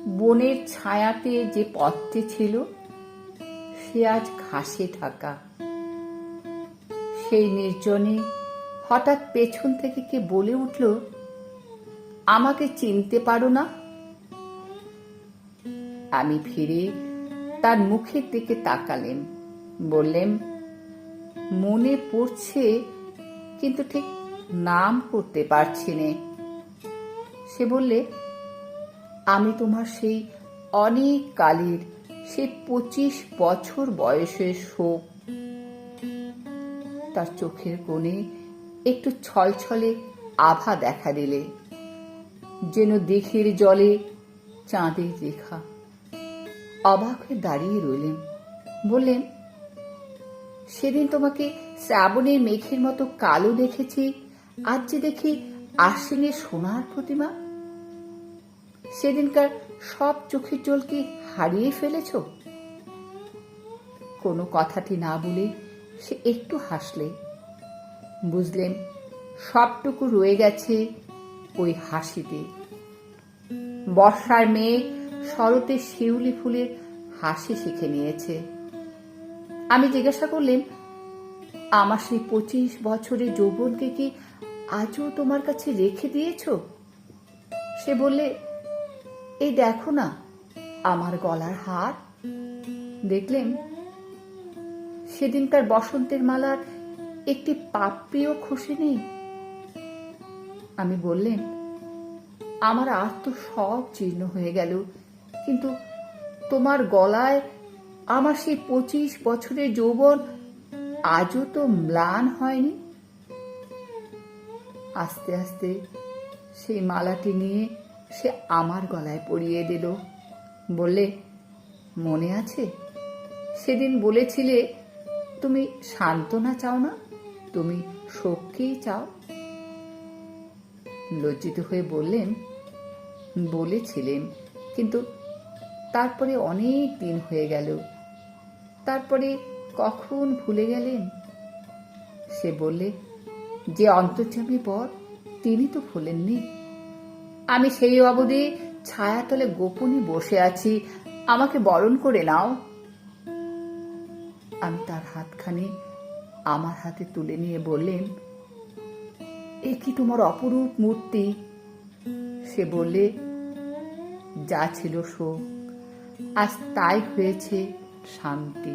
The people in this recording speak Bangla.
বনের ছায়াতে যে পথটি ছিল সে আজ ঘাসে ঢাকা। সেই নির্জনে হঠাৎ পেছন থেকে কে বলে উঠল, আমাকে চিনতে পারো না? আমি ফিরে তার মুখের দিকে তাকালেম, বললেম, মনে পড়ছে কিন্তু ঠিক নাম করতে পারছি নে। সে বললে, আমি তোমার সেই অনেক কালের, সেই 25 বছর বয়সের শোক। তার চোখের কোণে একটু ছলছলে আভা দেখা দিলে, যেন দিঘির জলে চাঁদের রেখা। অবাক হয়ে দাঁড়িয়ে রইলেন। বললেন, সেদিন তোমাকে শ্রাবণের মেঘের মতো কালো দেখেছি, আজ যে দেখি আশ্বিনের সোনার প্রতিমা। সেদিনকার সব চোখের জল কি হারিয়ে ফেলেছ? কোনো কথাটি না বলে সে একটু হাসলে। বুঝলেন সবটুকু রয়ে গেছে ওই হাসিতে। বর্ষার মেঘ শরতের শিউলি ফুলের হাসি শিখে নিয়েছে। আমি জিজ্ঞাসা করলেন, আমার সেই 25 বছরের যৌবনকে কি আজও তোমার কাছে রেখে দিয়েছ? সে বললে, এই দেখো না আমার গলার হার। দেখলেন সেদিনকার বসন্তের মালার একটি পাপড়িও খসে নেই। আমি বললেন, আমার আর তো সব জীর্ণ হয়ে গেল, কিন্তু তোমার গলায় আমার সেই 25 বছরের যৌবন আজও তো ম্লান হয়নি। আস্তে আস্তে সেই মালাটি নিয়ে সে আমার গলায় পরিয়ে দিল। বললে, মনে আছে সেদিন বলেছিলে তুমি সান্ত্বনা চাও না, তুমি শোককেই চাও? লজ্জিত হয়ে বললেন, বলেছিলেন, কিন্তু তারপরে অনেক দিন হয়ে গেল। তারপরে কখন ভুলে গেলেন? সে বললে, যে অন্তর্যামী বর তিনি তো ভুলেননি। আমি সেই অবধি ছায়াতলে গোপনে বসে আছি, আমাকে বরণ করে নাও। আমি তার হাতখানি আমার হাতে তুলে নিয়ে বললেন, এ কি তোমার অপরূপ মূর্তি। সে বললে, যা ছিল শোক আজ তাই হয়েছে শান্তি।